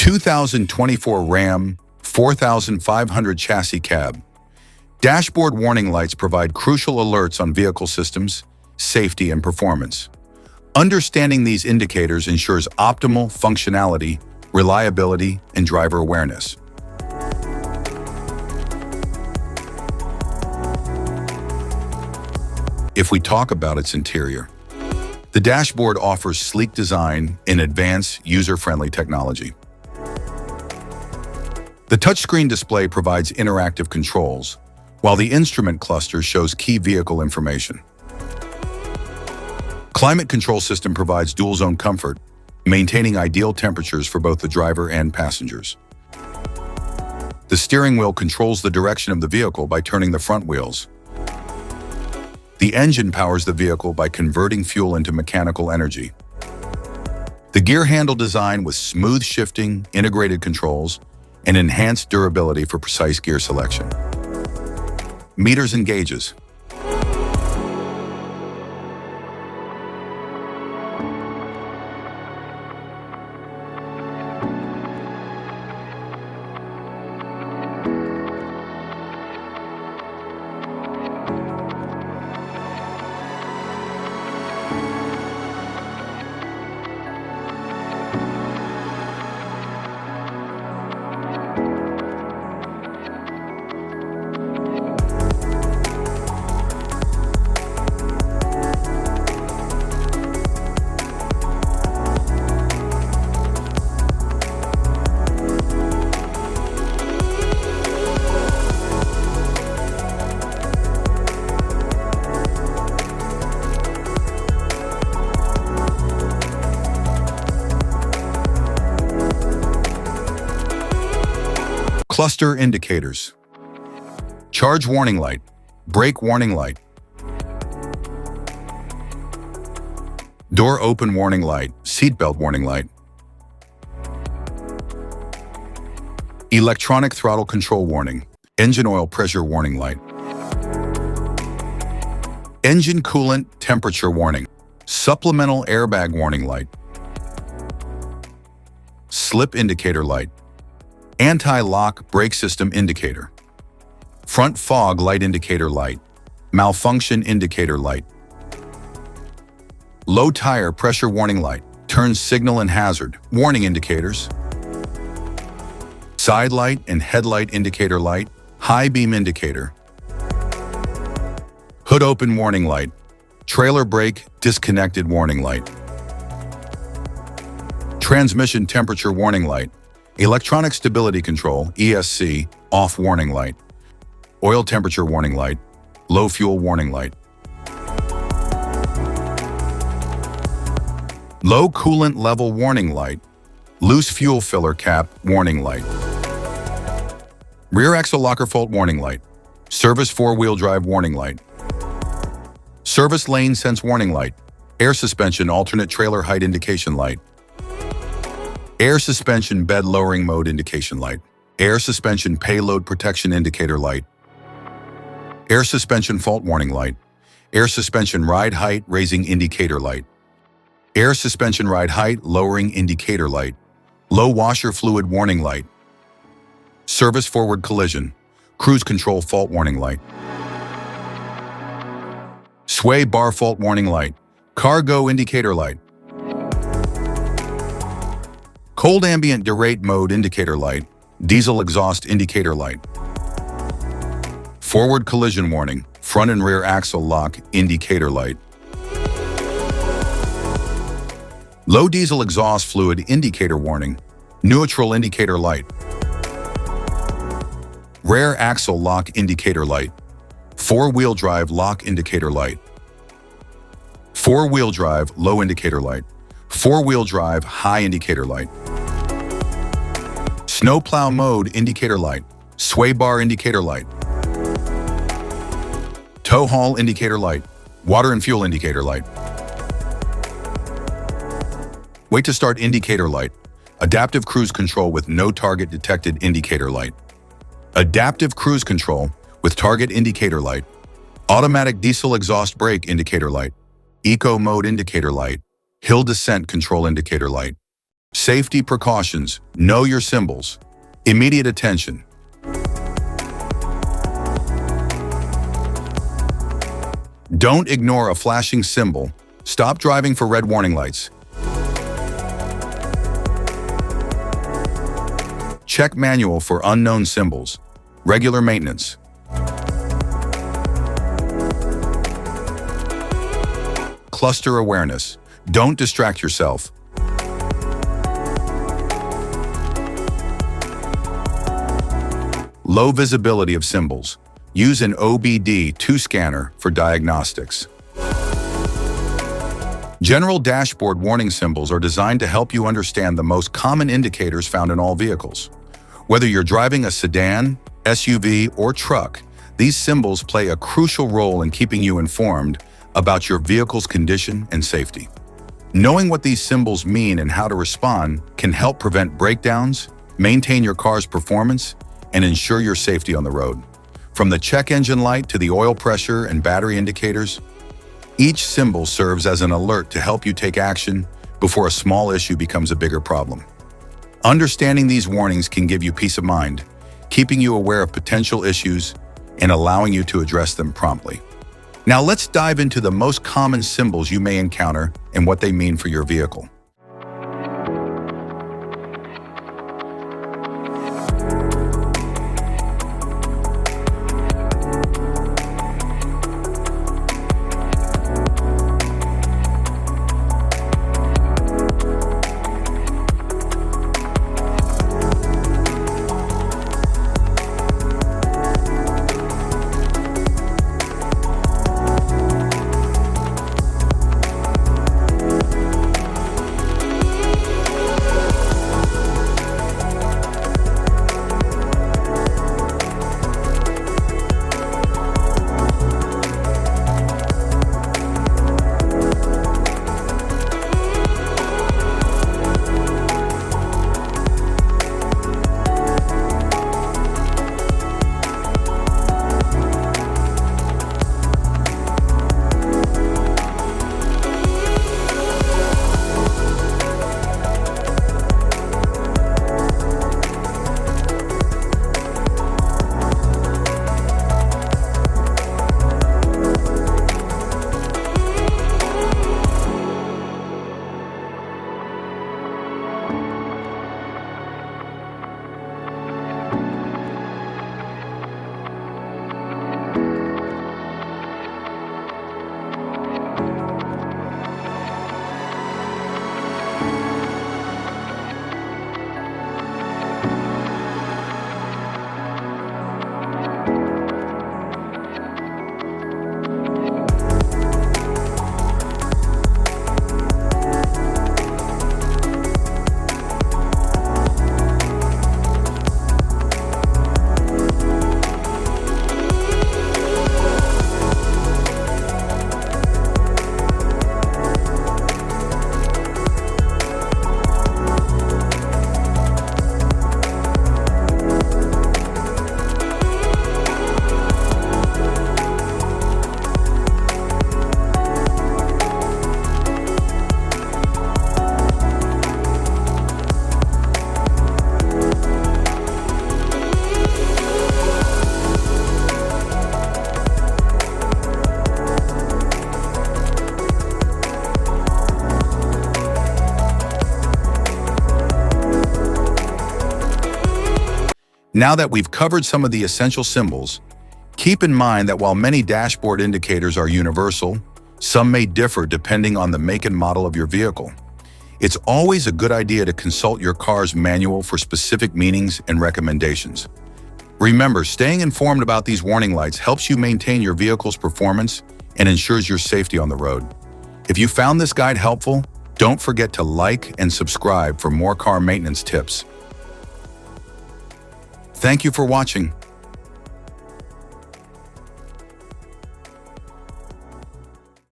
2024 Ram 4500 chassis cab. Dashboard warning lights provide crucial alerts on vehicle systems, safety, and performance. Understanding these indicators ensures optimal functionality, reliability, and driver awareness. If we talk about its interior, the dashboard offers sleek design and advanced user-friendly technology. The touchscreen display provides interactive controls, while the instrument cluster shows key vehicle information. Climate control system provides dual-zone comfort, maintaining ideal temperatures for both the driver and passengers. The steering wheel controls the direction of the vehicle by turning the front wheels. The engine powers the vehicle by converting fuel into mechanical energy. The gear handle design with smooth shifting, integrated controls, and enhanced durability for precise gear selection. Meters and gauges. Cluster indicators. Charge warning light, brake warning light, door open warning light, seatbelt warning light, electronic throttle control warning, engine oil pressure warning light, engine coolant temperature warning, supplemental airbag warning light, slip indicator light, anti-lock brake system indicator, front fog light indicator light, malfunction indicator light, low tire pressure warning light, turn signal and hazard warning indicators, side light and headlight indicator light, high beam indicator, hood open warning light, trailer brake disconnected warning light, transmission temperature warning light, electronic stability control, ESC, off warning light, oil temperature warning light, low fuel warning light, low coolant level warning light, loose fuel filler cap warning light, rear axle locker fault warning light, service four-wheel drive warning light, service lane sense warning light, air suspension alternate trailer height indication light, air suspension bed lowering mode indication light, air suspension payload protection indicator light, air suspension fault warning light, air suspension ride height raising indicator light, air suspension ride height lowering indicator light, low washer fluid warning light, service forward collision, cruise control fault warning light, sway bar fault warning light, cargo indicator light, cold ambient derate mode indicator light, diesel exhaust indicator light, forward collision warning, front and rear axle lock indicator light, low diesel exhaust fluid indicator warning, neutral indicator light, rear axle lock indicator light, four-wheel drive lock indicator light, four-wheel drive low indicator light, four-wheel drive high indicator light, snowplow mode indicator light, sway bar indicator light, tow haul indicator light, water and fuel indicator light, wait to start indicator light, adaptive cruise control with no target detected indicator light, adaptive cruise control with target indicator light, automatic diesel exhaust brake indicator light, eco mode indicator light, hill descent control indicator light, Safety precautions. Know your symbols. Immediate attention. Don't ignore a flashing symbol. Stop driving for red warning lights. Check manual for unknown symbols. Regular maintenance. Cluster awareness. Don't distract yourself. Low visibility of symbols. Use an OBD2 scanner for diagnostics. General dashboard warning symbols are designed to help you understand the most common indicators found in all vehicles. Whether you're driving a sedan, SUV, or truck, these symbols play a crucial role in keeping you informed about your vehicle's condition and safety. Knowing what these symbols mean and how to respond can help prevent breakdowns, maintain your car's performance, and ensure your safety on the road. From the check engine light to the oil pressure and battery indicators, each symbol serves as an alert to help you take action before a small issue becomes a bigger problem. Understanding these warnings can give you peace of mind, keeping you aware of potential issues and allowing you to address them promptly. Now let's dive into the most common symbols you may encounter and what they mean for your vehicle. Now that we've covered some of the essential symbols, keep in mind that while many dashboard indicators are universal, some may differ depending on the make and model of your vehicle. It's always a good idea to consult your car's manual for specific meanings and recommendations. Remember, staying informed about these warning lights helps you maintain your vehicle's performance and ensures your safety on the road. If you found this guide helpful, don't forget to like and subscribe for more car maintenance tips. Thank you for watching.